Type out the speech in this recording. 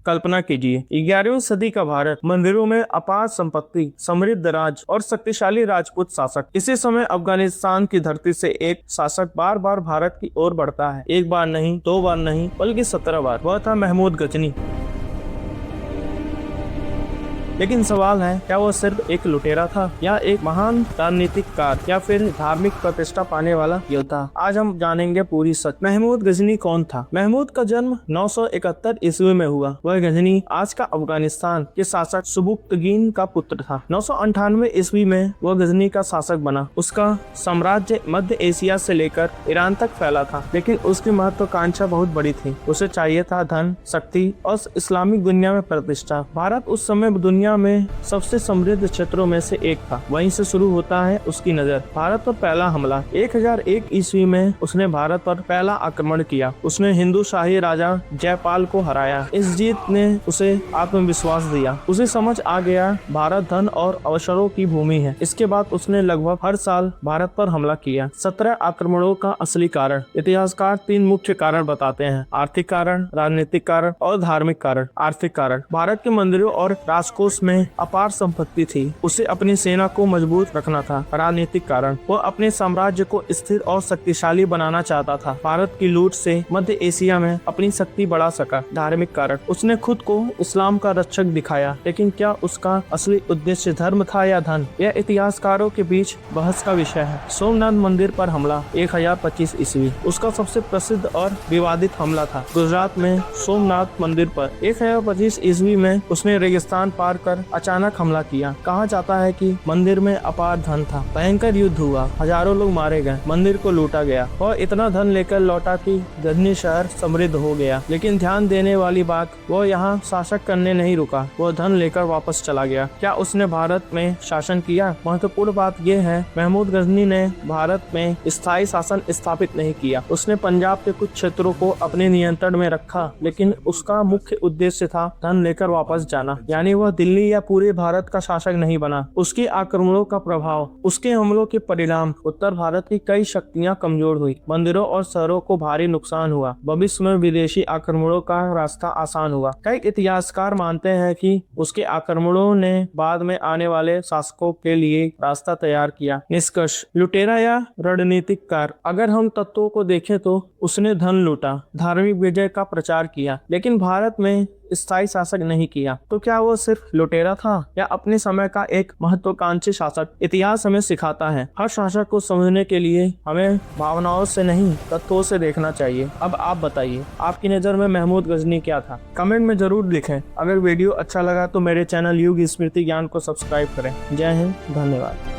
कल्पना कीजिए 11वीं सदी का भारत, मंदिरों में अपार संपत्ति, समृद्ध राज और शक्तिशाली राजपूत शासक। इसी समय अफगानिस्तान की धरती से एक शासक बार बार भारत की ओर बढ़ता है। एक बार नहीं, 2 बार नहीं, बल्कि 17 बार। वह था महमूद गजनी। लेकिन सवाल है, क्या वो सिर्फ एक लुटेरा था या एक महान राजनीतिककार या फिर धार्मिक प्रतिष्ठा पाने वाला योद्धा? आज हम जानेंगे पूरी सच। महमूद गजनी कौन था? महमूद का जन्म 971 ईस्वी में हुआ। वह गजनी आज का अफगानिस्तान के शासक सुबुक्तगीन का पुत्र था। 998 ईस्वी में वह गजनी का शासक बना। उसका साम्राज्य मध्य एशिया से लेकर ईरान तक फैला था, लेकिन उसकी महत्वाकांक्षा बहुत बड़ी थी। उसे चाहिए था धन, शक्ति और इस्लामिक दुनिया में प्रतिष्ठा। भारत उस समय दुनिया में सबसे समृद्ध क्षेत्रों में से एक था। वहीं से शुरू होता है उसकी नजर। भारत पर पहला हमला 1001 ईस्वी में उसने भारत पर पहला आक्रमण किया। उसने हिंदू शाही राजा जयपाल को हराया। इस जीत ने उसे आत्मविश्वास दिया। उसे समझ आ गया भारत धन और अवसरों की भूमि है। इसके बाद उसने लगभग हर साल भारत पर हमला किया। 17 आक्रमणों का असली कारण इतिहासकार 3 मुख्य कारण बताते हैं: आर्थिक कारण, राजनीतिक कारण और धार्मिक कारण। आर्थिक कारण: भारत के मंदिरों और राजकोष में अपार संपत्ति थी। उसे अपनी सेना को मजबूत रखना था। राजनीतिक कारण: वो अपने साम्राज्य को स्थिर और शक्तिशाली बनाना चाहता था। भारत की लूट से मध्य एशिया में अपनी शक्ति बढ़ा सका। धार्मिक कारण: उसने खुद को इस्लाम का रक्षक दिखाया। लेकिन क्या उसका असली उद्देश्य धर्म था या धन? यह इतिहासकारों के बीच बहस का विषय है। सोमनाथ मंदिर पर हमला 1025 ईस्वी उसका सबसे प्रसिद्ध और विवादित हमला था। गुजरात में सोमनाथ मंदिर पर 1025 ईस्वी में उसने रेगिस्तान पार कर अचानक हमला किया। कहा जाता है कि मंदिर में अपार धन था। भयंकर युद्ध हुआ, हजारों लोग मारे गए, मंदिर को लूटा गया और इतना धन लेकर लौटा कि गजनी शहर समृद्ध हो गया। लेकिन ध्यान देने वाली बात, वो यहाँ शासक करने नहीं रुका, वो धन लेकर वापस चला गया। क्या उसने भारत में शासन किया? महत्वपूर्ण बात यह है, महमूद गजनी ने भारत में स्थायी शासन स्थापित नहीं किया। उसने पंजाब के कुछ क्षेत्रों को अपने नियंत्रण में रखा, लेकिन उसका मुख्य उद्देश्य था धन लेकर वापस जाना। यानी वह दिल्ली या पूरे भारत का शासक नहीं बना। उसके आक्रमणों का प्रभाव, उसके हमलों के परिणाम उत्तर भारत की कई शक्तियां कमजोर हुई। मंदिरों और शहरों को भारी नुकसान हुआ। भविष्य में विदेशी आक्रमणों का रास्ता आसान हुआ। कई इतिहासकार मानते हैं कि उसके आक्रमणों ने बाद में आने वाले शासकों के लिए रास्ता तैयार किया। निष्कर्ष: लुटेरा या रणनीतिककार? अगर हम तत्वों को देखें तो उसने धन लूटा, धार्मिक विजय का प्रचार किया, लेकिन भारत में स्थायी शासक नहीं किया। तो क्या वो सिर्फ लुटेरा था या अपने समय का एक महत्वाकांक्षी शासक? इतिहास हमें सिखाता है, हर शासक को समझने के लिए हमें भावनाओं से नहीं, तत्वों से देखना चाहिए। अब आप बताइए, आपकी नजर में महमूद गजनी क्या था? कमेंट में जरूर लिखें। अगर वीडियो अच्छा लगा तो मेरे चैनल युग स्मृति ज्ञान को सब्सक्राइब करें। जय हिंद, धन्यवाद।